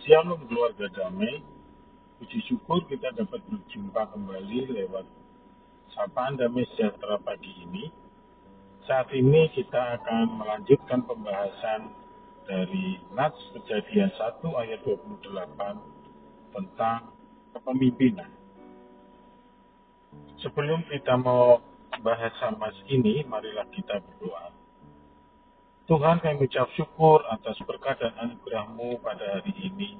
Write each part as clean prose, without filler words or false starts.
Shalom keluarga damai, puji syukur kita dapat berjumpa kembali lewat sapaan damai sejahtera pagi ini. Saat ini kita akan melanjutkan pembahasan dari Nats Kejadian 1 ayat 28 tentang kepemimpinan. Sebelum kita mau bahas sama ini, marilah kita berdoa. Tuhan, kami ucap syukur atas berkat dan anugerah-Mu pada hari ini.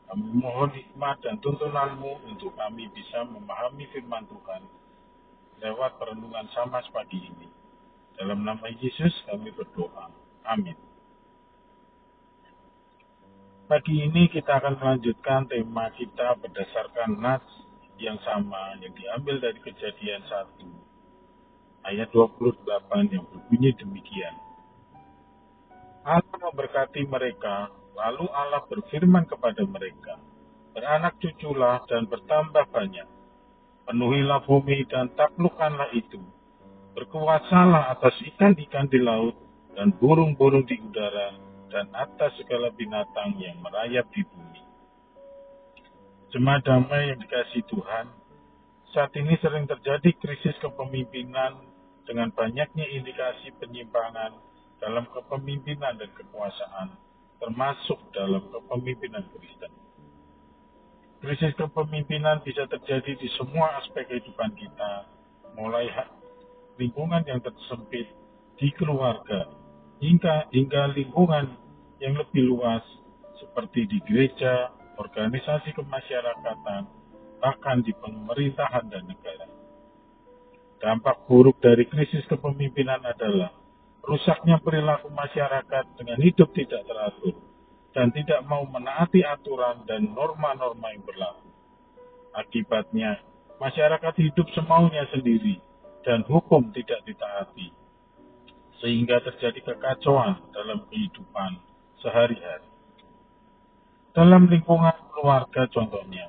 Kami mohon hikmat dan tuntunan-Mu untuk kami bisa memahami firman Tuhan lewat perenungan sama pagi ini. Dalam nama Yesus kami berdoa. Amin. Pagi ini kita akan melanjutkan tema kita berdasarkan Nats yang sama yang diambil dari Kejadian 1 ayat 28 yang berbunyi demikian. Allah memberkati mereka, lalu Allah berfirman kepada mereka, beranak cuculah dan bertambah banyak. Penuhilah bumi dan taklukkanlah itu. Berkuasalah atas ikan-ikan di laut dan burung-burung di udara dan atas segala binatang yang merayap di bumi. Jemaat damai yang dikasihi Tuhan, saat ini sering terjadi krisis kepemimpinan dengan banyaknya indikasi penyimpangan dalam kepemimpinan dan kekuasaan, termasuk dalam kepemimpinan Kristen. Krisis kepemimpinan bisa terjadi di semua aspek kehidupan kita, mulai lingkungan yang tersempit di keluarga, hingga lingkungan yang lebih luas, seperti di gereja, organisasi kemasyarakatan, bahkan di pemerintahan dan negara. Dampak buruk dari krisis kepemimpinan adalah rusaknya perilaku masyarakat dengan hidup tidak teratur dan tidak mau menaati aturan dan norma-norma yang berlaku. Akibatnya, masyarakat hidup semaunya sendiri dan hukum tidak ditaati, sehingga terjadi kekacauan dalam kehidupan sehari-hari. Dalam lingkungan keluarga contohnya,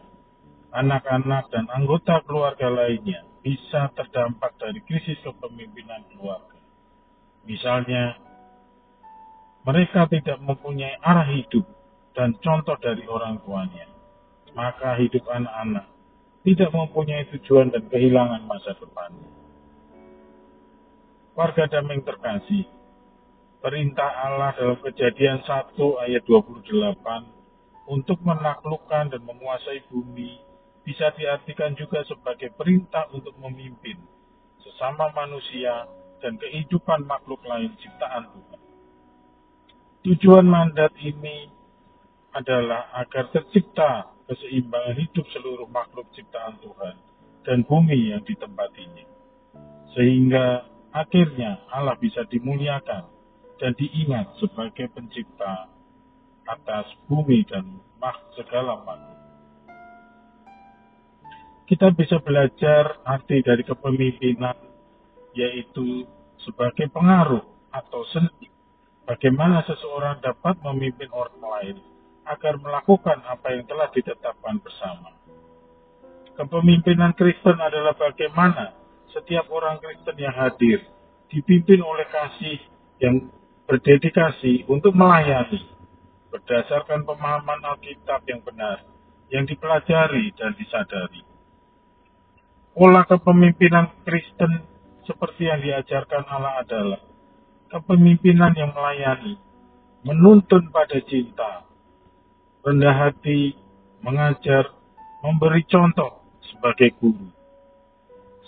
anak-anak dan anggota keluarga lainnya bisa terdampak dari krisis kepemimpinan keluarga. Misalnya, mereka tidak mempunyai arah hidup dan contoh dari orang tuanya, maka hidup anak-anak tidak mempunyai tujuan dan kehilangan masa depan. Warga damai yang terkasih, perintah Allah dalam Kejadian 1 ayat 28 untuk menaklukkan dan menguasai bumi bisa diartikan juga sebagai perintah untuk memimpin sesama manusia dan kehidupan makhluk lain ciptaan Tuhan. Tujuan mandat ini adalah agar tercipta keseimbangan hidup seluruh makhluk ciptaan Tuhan dan bumi yang ditempatinya, sehingga akhirnya Allah bisa dimuliakan dan diingat sebagai pencipta atas bumi dan segala makhluk. Kita bisa belajar arti dari kepemimpinan, yaitu sebagai pengaruh atau seni, bagaimana seseorang dapat memimpin orang lain agar melakukan apa yang telah ditetapkan bersama. Kepemimpinan Kristen adalah bagaimana setiap orang Kristen yang hadir dipimpin oleh kasih yang berdedikasi untuk melayani berdasarkan pemahaman Alkitab yang benar, yang dipelajari dan disadari. Pola kepemimpinan Kristen seperti yang diajarkan Allah adalah kepemimpinan yang melayani, menuntun pada cinta, rendah hati, mengajar, memberi contoh sebagai guru.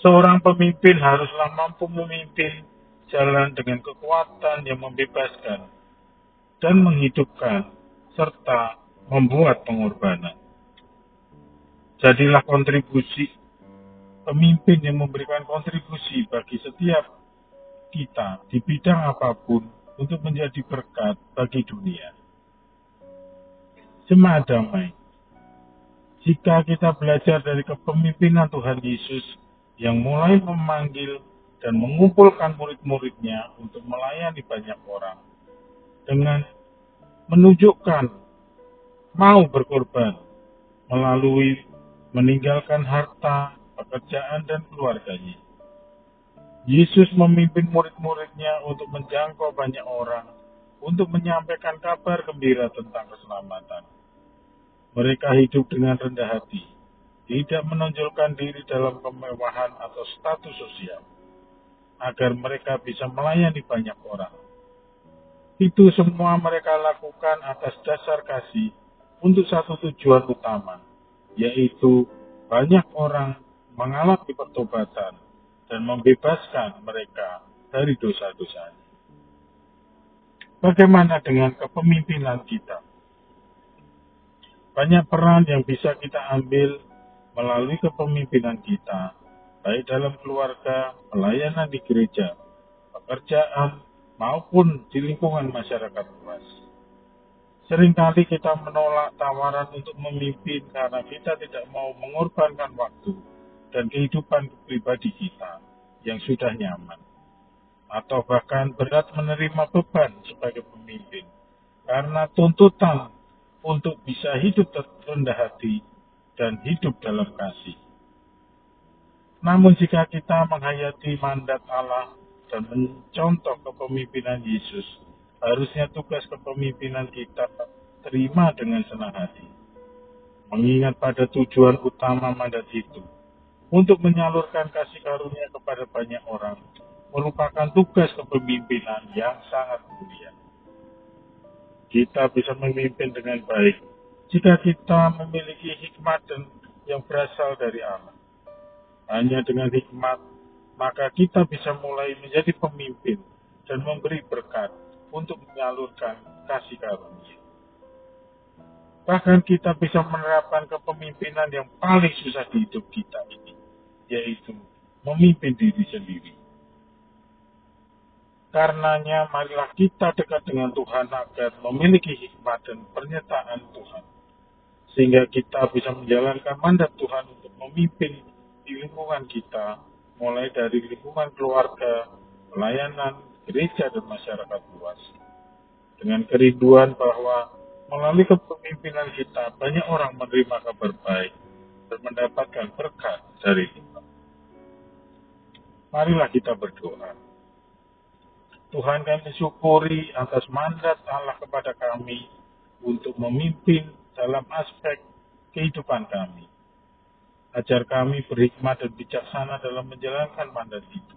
Seorang pemimpin haruslah mampu memimpin jalan dengan kekuatan yang membebaskan dan menghidupkan serta membuat pengorbanan. Jadilah pemimpin yang memberikan kontribusi bagi setiap kita di bidang apapun untuk menjadi berkat bagi dunia. Jemaat damai, jika kita belajar dari kepemimpinan Tuhan Yesus yang mulai memanggil dan mengumpulkan murid-muridnya untuk melayani banyak orang, dengan menunjukkan mau berkorban melalui meninggalkan harta, pekerjaan, dan keluarganya. Yesus memimpin murid-muridnya untuk menjangkau banyak orang, untuk menyampaikan kabar gembira tentang keselamatan. Mereka hidup dengan rendah hati, tidak menonjolkan diri dalam kemewahan atau status sosial, agar mereka bisa melayani banyak orang. Itu semua mereka lakukan atas dasar kasih untuk satu tujuan utama, yaitu banyak orang mengalami pertobatan dan membebaskan mereka dari dosa-dosanya. Bagaimana dengan kepemimpinan kita? Banyak peran yang bisa kita ambil melalui kepemimpinan kita, baik dalam keluarga, pelayanan di gereja, pekerjaan, maupun di lingkungan masyarakat luas. Seringkali kita menolak tawaran untuk memimpin karena kita tidak mau mengorbankan waktu dan kehidupan pribadi kita yang sudah nyaman, atau bahkan berat menerima beban sebagai pemimpin karena tuntutan untuk bisa hidup rendah hati dan hidup dalam kasih. Namun jika kita menghayati mandat Allah dan mencontoh kepemimpinan Yesus, harusnya tugas kepemimpinan kita terima dengan senang hati. Mengingat pada tujuan utama mandat itu, untuk menyalurkan kasih karunia kepada banyak orang, merupakan tugas kepemimpinan yang sangat mulia. Kita bisa memimpin dengan baik jika kita memiliki hikmat yang berasal dari Allah. Hanya dengan hikmat, maka kita bisa mulai menjadi pemimpin dan memberi berkat untuk menyalurkan kasih karunia. Bahkan kita bisa menerapkan kepemimpinan yang paling susah di hidup kita ini, yaitu memimpin diri sendiri. Karenanya, marilah kita dekat dengan Tuhan agar memiliki hikmat dan pernyataan Tuhan, sehingga kita bisa menjalankan mandat Tuhan untuk memimpin di lingkungan kita, mulai dari lingkungan keluarga, pelayanan, gereja, dan masyarakat luas. Dengan kerinduan bahwa melalui kepemimpinan kita, banyak orang menerima kabar baik dan mendapatkan berkat dari Tuhan. Marilah kita berdoa. Tuhan, kami syukuri atas mandat Allah kepada kami untuk memimpin dalam aspek kehidupan kami. Ajar kami berhikmat dan bijaksana dalam menjalankan mandat itu.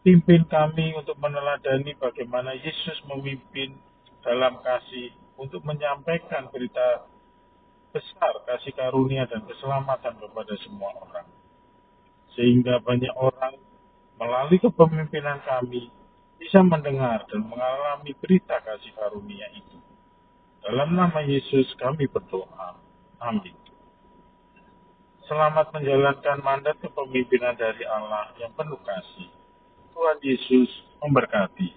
Pimpin kami untuk meneladani bagaimana Yesus memimpin dalam kasih untuk menyampaikan berita besar kasih karunia dan keselamatan kepada semua orang. Sehingga banyak orang melalui kepemimpinan kami bisa mendengar dan mengalami berita kasih karunia itu. Dalam nama Yesus kami berdoa. Amin. Selamat menjalankan mandat kepemimpinan dari Allah yang penuh kasih. Tuhan Yesus memberkati.